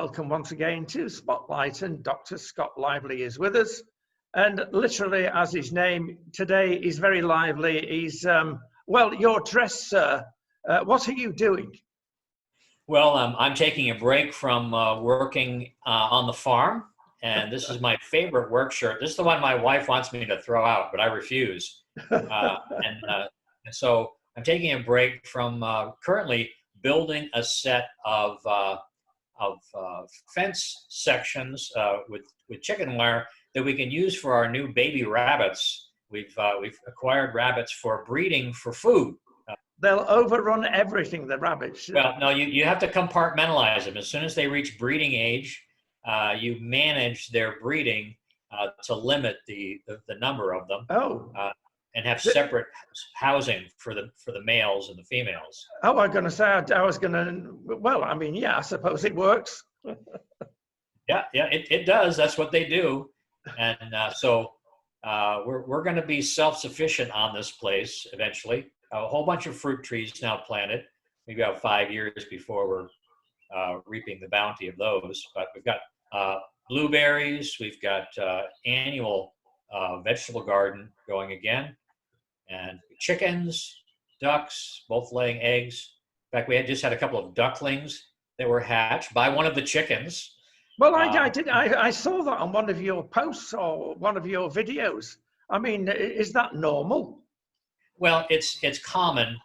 welcome once again to Spotlight, and Dr. Scott Lively is with us. And literally, as his name today is very lively, he's, well, you're dressed, sir. What are you doing? Well, I'm taking a break from working on the farm, and this is my favorite work shirt. This is the one my wife wants me to throw out, but I refuse. And so I'm taking a break from currently building a set of fence sections with chicken wire that we can use for our new baby rabbits. We've acquired rabbits for breeding for food. They'll overrun everything, the rabbits. Well, no, you have to compartmentalize them. As soon as they reach breeding age, you manage their breeding to limit the number of them. Oh. And have separate housing for the males and the females. Oh, I was going to say, I was going to, well, I mean, yeah, I suppose it works. Yeah, it does. That's what they do. And so we're going to be self-sufficient on this place eventually. A whole bunch of fruit trees now planted. Maybe about 5 years before we're reaping the bounty of those. But we've got blueberries. We've got annual vegetable garden going again. And chickens, ducks, both laying eggs. In fact, we just had a couple of ducklings that were hatched by one of the chickens. Well, I saw that on one of your posts or one of your videos. I mean, is that normal? Well, it's common.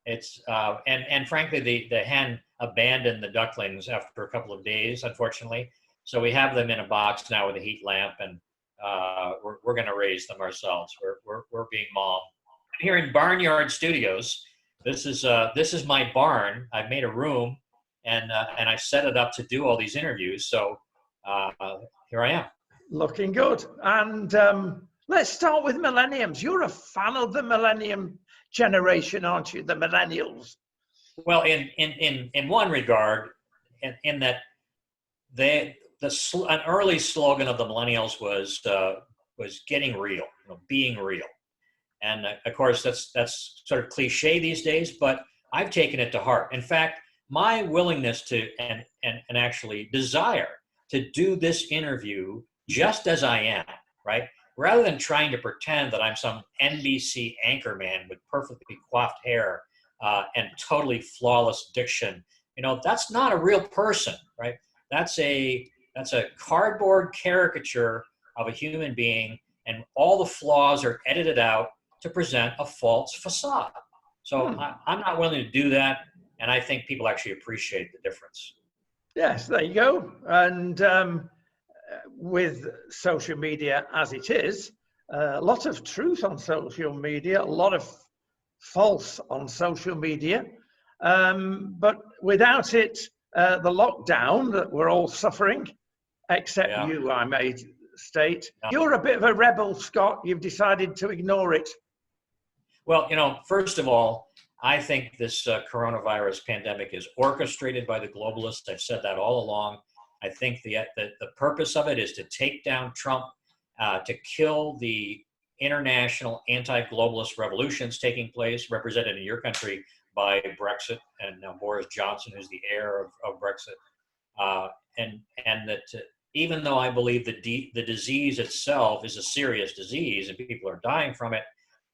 It's and frankly, the hen abandoned the ducklings after a couple of days, unfortunately. So we have them in a box now with a heat lamp, and we're going to raise them ourselves. We're being mom. I'm here in Barnyard Studios. This is my barn. I've made a room, and I set it up to do all these interviews. So here I am. Looking good. And let's start with millenniums. You're a fan of the millennium generation, aren't you? The millennials. Well, in one regard, in that an early slogan of the millennials was getting real, being real. And of course, that's sort of cliche these days, but I've taken it to heart. In fact, my willingness to and actually desire to do this interview just as I am, right? Rather than trying to pretend that I'm some NBC anchorman with perfectly coiffed hair and totally flawless diction, that's not a real person, right? That's a cardboard caricature of a human being, and all the flaws are edited out to present a false facade. So I'm not willing to do that, and I think people actually appreciate the difference. Yes, there you go. And with social media as it is, a lot of truth on social media, a lot of false on social media. But without it, the lockdown that we're all suffering, except you, I may state, you're a bit of a rebel, Scott. You've decided to ignore it. Well, first of all, I think this coronavirus pandemic is orchestrated by the globalists. I've said that all along. I think the purpose of it is to take down Trump, to kill the international anti-globalist revolutions taking place, represented in your country by Brexit and now Boris Johnson, who's the heir of Brexit. And that even though I believe the disease itself is a serious disease and people are dying from it,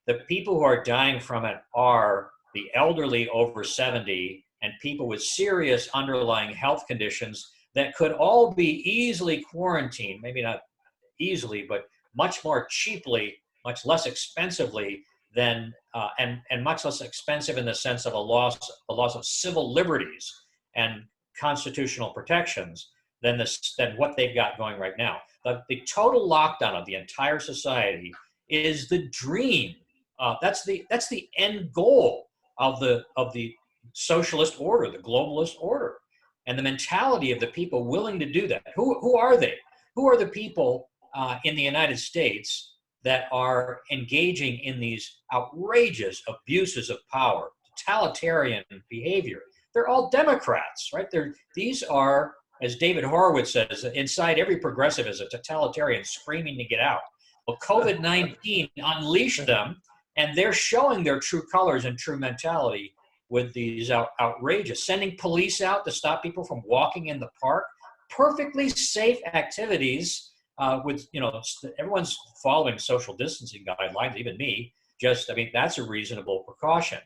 the people who are dying from it are the elderly over 70 and people with serious underlying health conditions that could all be easily quarantined, maybe not easily, but much more cheaply, much less expensively than, and much less expensive in the sense of a loss of civil liberties and constitutional protections than what they've got going right now. The total lockdown of the entire society is the dream. That's the end goal of the socialist order, the globalist order, and the mentality of the people willing to do that. Who are they? Who are the people in the United States that are engaging in these outrageous abuses of power, totalitarian behavior? They're all Democrats, right? These are, as David Horowitz says, inside every progressive is a totalitarian screaming to get out. Well, COVID-19 unleashed them, and they're showing their true colors and true mentality with these outrageous, sending police out to stop people from walking in the park, perfectly safe activities with, everyone's following social distancing guidelines, even me. That's a reasonable precaution.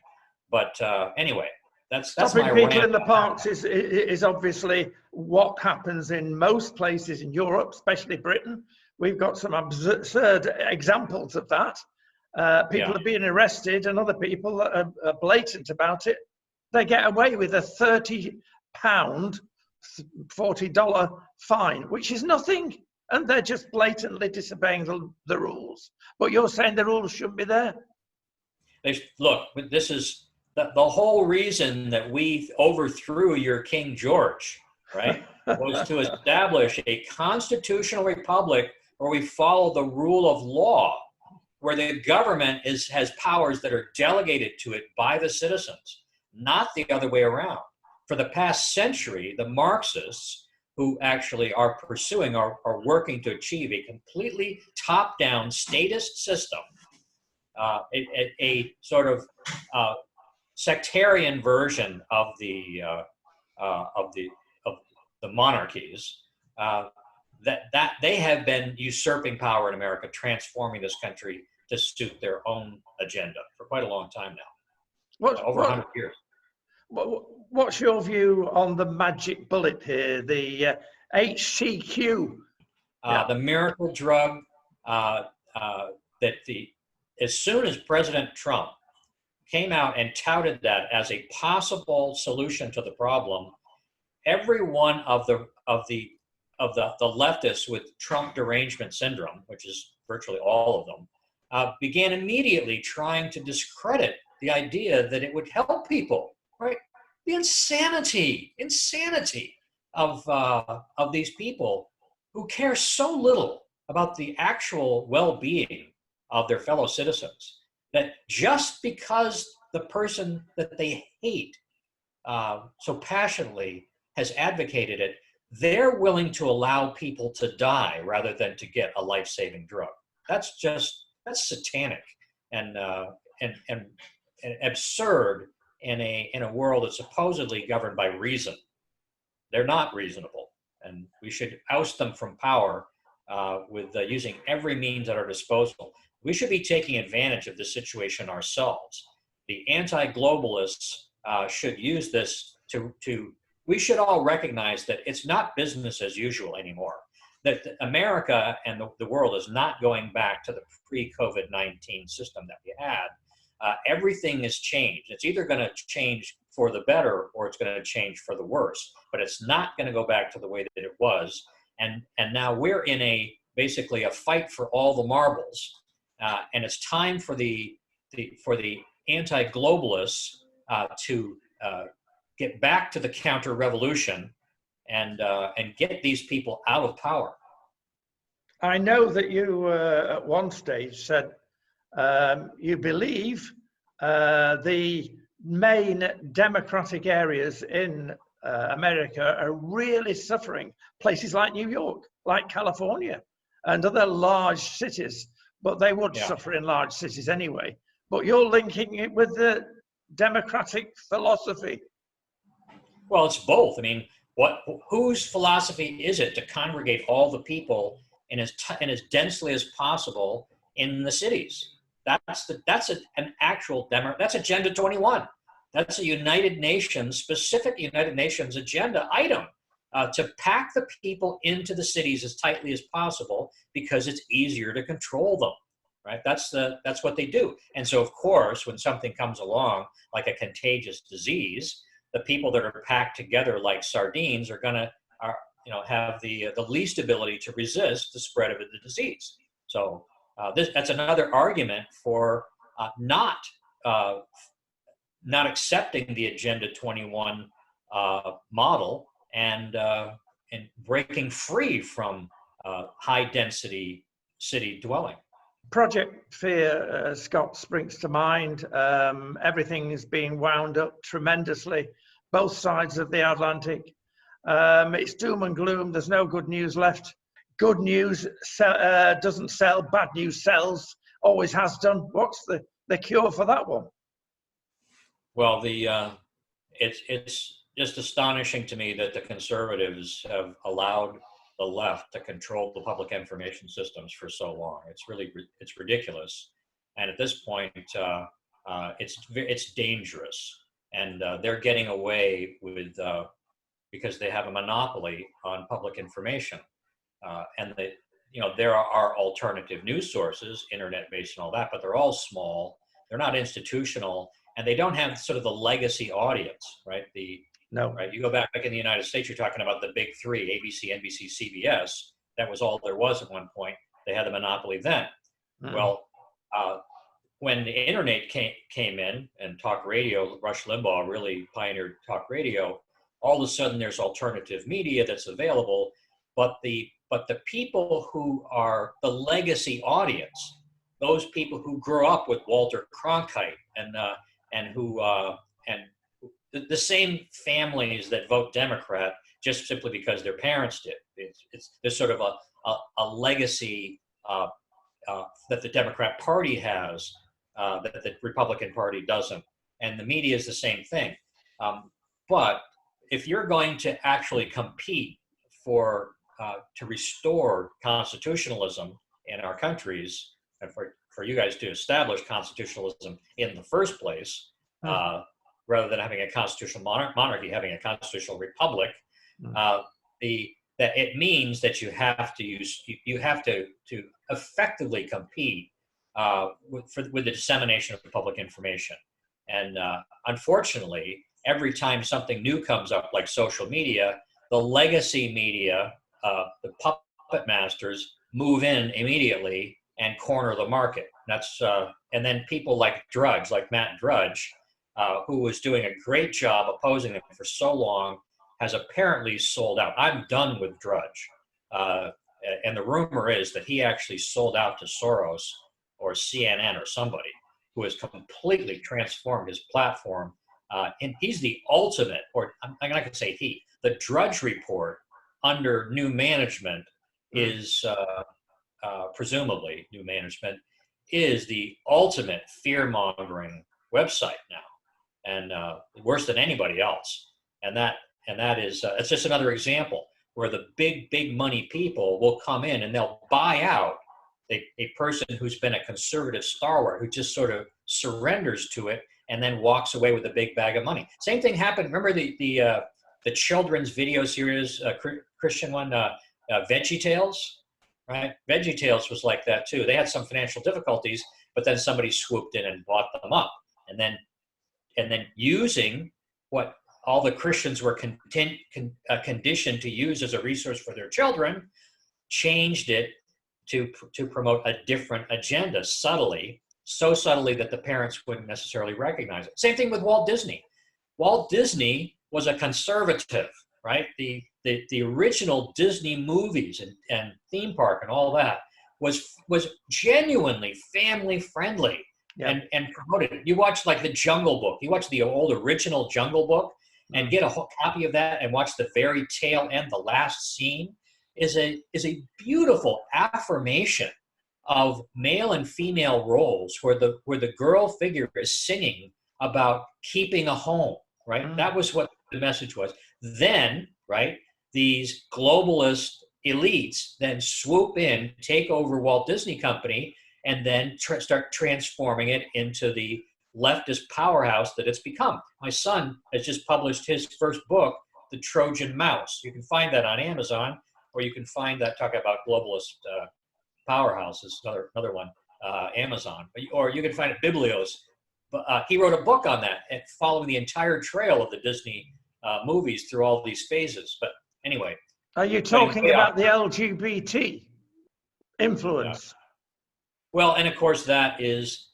But anyway, that's Stopping my people rant. in the parks is obviously what happens in most places in Europe, especially Britain. We've got some absurd examples of that. People are being arrested, and other people are blatant about it. They get away with a £30, $40 fine, which is nothing, and they're just blatantly disobeying the rules. But you're saying the rules shouldn't be there? Look, this is the whole reason that we overthrew your King George, right? Was to establish a constitutional republic where we follow the rule of law, where the government has powers that are delegated to it by the citizens, not the other way around. For the past century, the Marxists, who actually are pursuing, are working to achieve a completely top-down statist system, a sort of sectarian version of the monarchies, that they have been usurping power in America, transforming this country to suit their own agenda for quite a long time now, over 100 years. What's your view on the magic bullet here, the HCQ? The miracle drug as soon as President Trump came out and touted that as a possible solution to the problem, every one of the leftists with Trump derangement syndrome, which is virtually all of them, began immediately trying to discredit the idea that it would help people. Right? The insanity of these people who care so little about the actual well-being of their fellow citizens, that just because the person that they hate so passionately has advocated it, they're willing to allow people to die rather than to get a life-saving drug. That's satanic and absurd in a world that's supposedly governed by reason. They're not reasonable, and we should oust them from power with using every means at our disposal. We should be taking advantage of the situation ourselves. The anti-globalists should use this we should all recognize that it's not business as usual anymore. That America and the world is not going back to the pre-COVID-19 system that we had. Everything has changed. It's either going to change for the better or it's going to change for the worse, but it's not going to go back to the way that it was. And now we're in basically a fight for all the marbles. And it's time for the anti-globalists to get back to the counter-revolution and get these people out of power. I know that you at one stage said you believe the main democratic areas in America are really suffering. Places like New York, like California, and other large cities, but they would suffer in large cities anyway. But you're linking it with the democratic philosophy. Well, it's both. I mean, whose philosophy is it to congregate all the people in as densely as possible in the cities? That's an actual that's Agenda 21. That's a United Nations, specific United Nations agenda item to pack the people into the cities as tightly as possible because it's easier to control them. Right? That's what they do. And so, of course, when something comes along like a contagious disease, the people that are packed together like sardines are have the least ability to resist the spread of the disease. So that's another argument for not accepting the Agenda 21 model and breaking free from high density city dwelling. Project Fear, Scott, springs to mind. Everything is being wound up tremendously, both sides of the Atlantic. It's doom and gloom. There's no good news left. Good news doesn't sell. Bad news sells. Always has done. What's the cure for that one? Well, it's just astonishing to me that the conservatives have allowed the left to control the public information systems for so long. It's ridiculous, and at this point, it's dangerous, and they're getting away with because they have a monopoly on public information, and there are alternative news sources, internet-based and all that, but they're all small. They're not institutional, and they don't have sort of the legacy audience, right? No. Right. You go back in the United States, you're talking about the big three: ABC, NBC, CBS. That was all there was at one point. They had the monopoly then. Well, when the internet came in and talk radio, Rush Limbaugh really pioneered talk radio. All of a sudden, there's alternative media that's available, but the people who are the legacy audience, those people who grew up with Walter Cronkite and who the same families that vote Democrat just simply because their parents did. There's sort of a legacy that the Democrat Party has that the Republican Party doesn't, and the media is the same thing. But if you're going to actually compete to restore constitutionalism in our countries, and for you guys to establish constitutionalism in the first place, rather than having a constitutional monarchy, having a constitutional republic, that it means that you have to effectively compete with the dissemination of public information. And unfortunately, every time something new comes up, like social media, the legacy media, the puppet masters, move in immediately and corner the market. And then people like Matt Drudge, who was doing a great job opposing them for so long, has apparently sold out. I'm done with Drudge. And the rumor is that he actually sold out to Soros or CNN or somebody who has completely transformed his platform. And he's the ultimate, or I'm not going to say he, the Drudge Report under new management is, presumably new management, is the ultimate fear-mongering website now. And worse than anybody else. And that is it's just another example where the big money people will come in and they'll buy out a person who's been a conservative stalwart, who just sort of surrenders to it and then walks away with a big bag of money. Same thing happened. Remember the children's video series, Christian one, VeggieTales, right? VeggieTales was like that too. They had some financial difficulties, but then somebody swooped in and bought them up, and then using what all the Christians were conditioned to use as a resource for their children, changed it to promote a different agenda subtly, so subtly that the parents wouldn't necessarily recognize it. Same thing with Walt Disney. Walt Disney was a conservative, right? The original Disney movies and theme park and all that was genuinely family friendly. Yeah. And promoted it. You watch like the Jungle Book. You watch the old original Jungle Book and get a whole copy of that and watch the very tail end, the last scene is a beautiful affirmation of male and female roles where the girl figure is singing about keeping a home, right? That was what the message was. Then, right, these globalist elites then swoop in, take over Walt Disney Company, and then start transforming it into the leftist powerhouse that it's become. My son has just published his first book, The Trojan Mouse. You can find that on Amazon, or you can find that, talk about globalist powerhouses, another one, Amazon. Or you can find it Biblios. But he wrote a book on that, and following the entire trail of the Disney movies through all these phases. But anyway. Are you talking about the LGBT influence? Well, and of course that is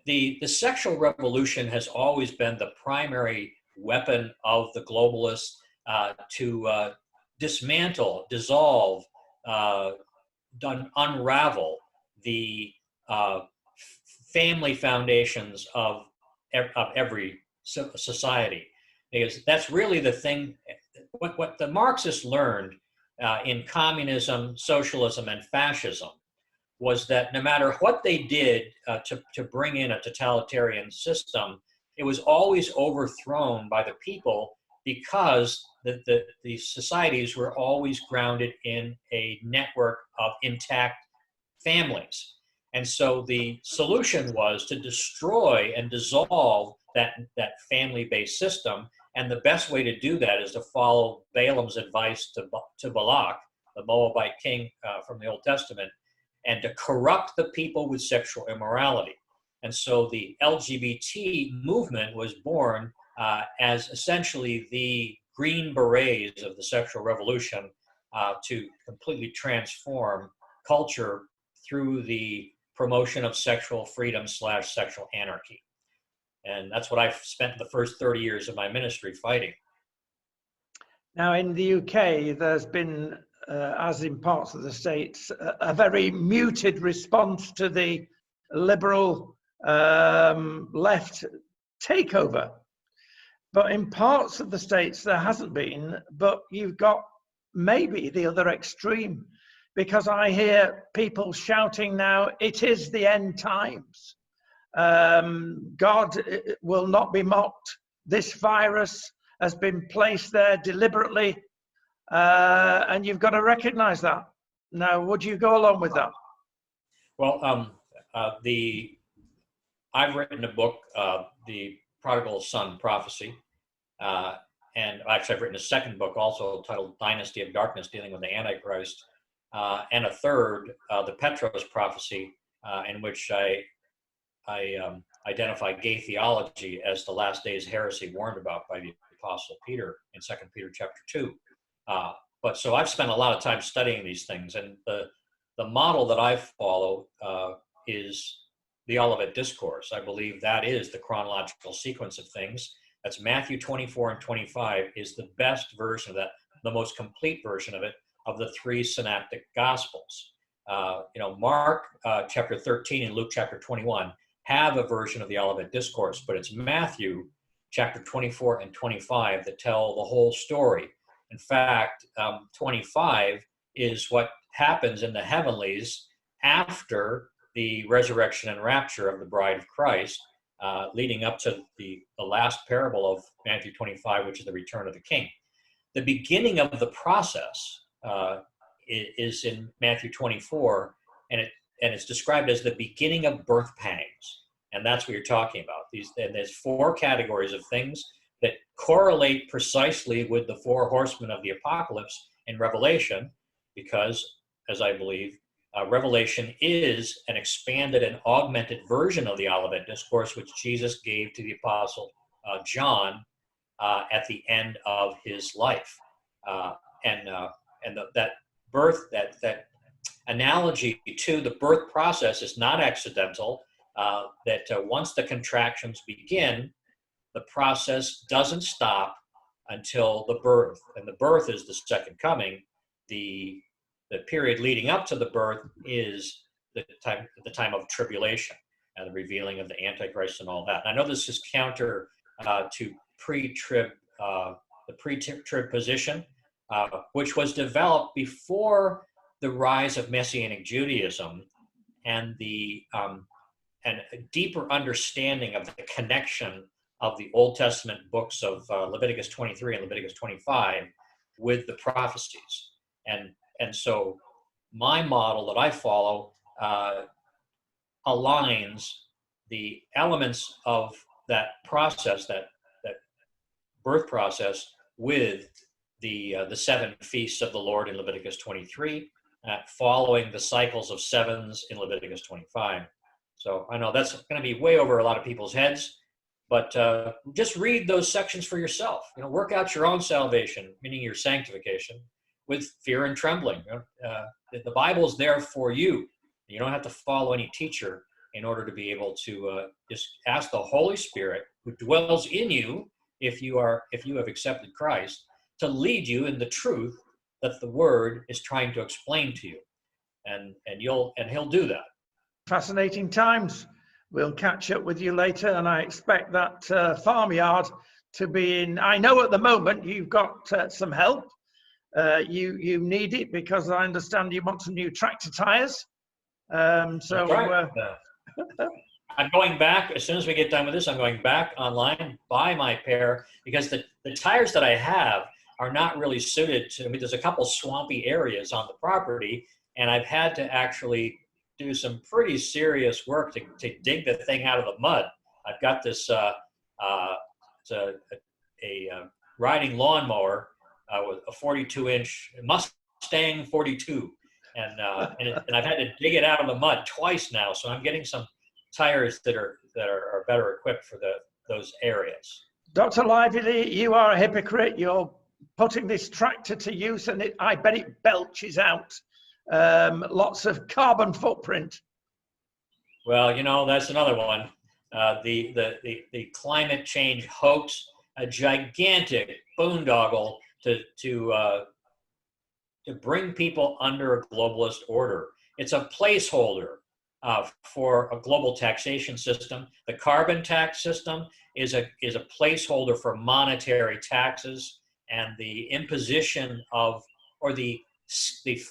the sexual revolution has always been the primary weapon of the globalists to dismantle, dissolve, unravel the family foundations of every society. Because that's really the thing, what the Marxists learned in communism, socialism, and fascism was that no matter what they did to bring in a totalitarian system, it was always overthrown by the people because the societies were always grounded in a network of intact families. And so the solution was to destroy and dissolve that family-based system. And the best way to do that is to follow Balaam's advice to Balak, the Moabite king from the Old Testament, and to corrupt the people with sexual immorality. And so the LGBT movement was born as essentially the Green Berets of the sexual revolution to completely transform culture through the promotion of sexual freedom / sexual anarchy. And that's what I've spent the first 30 years of my ministry fighting. Now, in the UK, there's been, as in parts of the States, a very muted response to the liberal left takeover. But in parts of the States, there hasn't been, but you've got maybe the other extreme, because I hear people shouting now, it is the end times. God will not be mocked. This virus has been placed there deliberately, and you've got to recognize that. Now, would you go along with that? Well, I've written a book, The Prodigal Son Prophecy, and actually I've written a second book also titled Dynasty of Darkness, dealing with the Antichrist, and a third, The Petros Prophecy, in which I identify gay theology as the last days heresy warned about by the Apostle Peter in 2 Peter chapter 2. But so I've spent a lot of time studying these things, and the model that I follow is the Olivet Discourse. I believe that is the chronological sequence of things. That's Matthew 24 and 25 is the best version of that, the most complete version of it, of the three synoptic gospels. Mark chapter 13 and Luke chapter 21 have a version of the Olivet Discourse, but it's Matthew chapter 24 and 25 that tell the whole story. In fact, 25 is what happens in the heavenlies after the resurrection and rapture of the bride of Christ, leading up to the last parable of Matthew 25, which is the return of the king. The beginning of the process is in Matthew 24, and it's described as the beginning of birth pangs. And that's what you're talking about. And there's four categories of things that correlate precisely with the four horsemen of the apocalypse in Revelation, because, as I believe, Revelation is an expanded and augmented version of the Olivet Discourse, which Jesus gave to the Apostle John at the end of his life. That birth, that analogy to the birth process is not accidental, that once the contractions begin, the process doesn't stop until the birth. And the birth is the second coming. The period leading up to the birth is the time of tribulation and the revealing of the Antichrist and all that. And I know this is counter to pre-trib, the pre-trib position, which was developed before the rise of Messianic Judaism and and a deeper understanding of the connection of the Old Testament books of Leviticus 23 and Leviticus 25 with the prophecies. And so my model that I follow aligns the elements of that process, that birth process, with the seven feasts of the Lord in Leviticus 23, following the cycles of sevens in Leviticus 25. So I know that's going to be way over a lot of people's heads, but just read those sections for yourself. Work out your own salvation, meaning your sanctification, with fear and trembling. The Bible is there for you. You don't have to follow any teacher in order to be able to just ask the Holy Spirit, who dwells in you if you have accepted Christ, to lead you in the truth that the Word is trying to explain to you, and He'll do that. Fascinating times. We'll catch up with you later, and I expect that farmyard to be in. I know at the moment you've got some help. You need it because I understand you want some new tractor tires. Right. I'm going back, as soon as we get done with this, I'm going back online, buy my pair, because the tires that I have are not really suited to, I mean, there's a couple swampy areas on the property, and I've had to actually do some pretty serious work to dig the thing out of the mud. I've got this, it's a riding lawnmower with a 42-inch Mustang 42. And I've had to dig it out of the mud twice now, so I'm getting some tires that are better equipped for those areas. Dr. Lively, you are a hypocrite. You're putting this tractor to use, and I bet it belches out lots of carbon footprint. Well, you know, that's another one. The climate change hoax, a gigantic boondoggle to bring people under a globalist order. It's a placeholder for a global taxation system. The carbon tax system is a placeholder for monetary taxes, and the imposition of, or the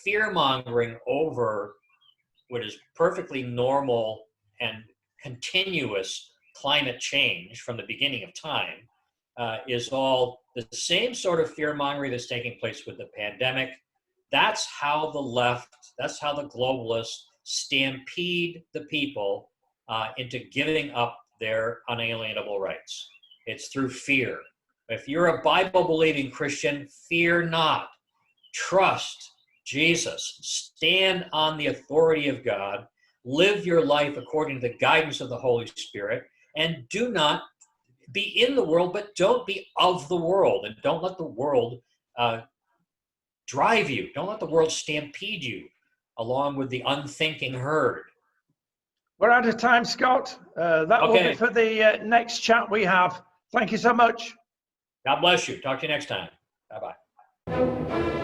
fear-mongering over what is perfectly normal and continuous climate change from the beginning of time is all the same sort of fear-mongering that's taking place with the pandemic. That's how the left, that's how the globalists stampede the people into giving up their unalienable rights. It's through fear. If you're a Bible-believing Christian, fear not. Trust Jesus. Stand on the authority of God. Live your life according to the guidance of the Holy Spirit. And do not be in the world, but don't be of the world. And don't let the world drive you. Don't let the world stampede you along with the unthinking herd. We're out of time, Scott. That will be for the next chat we have. Thank you so much. God bless you. Talk to you next time. Bye-bye.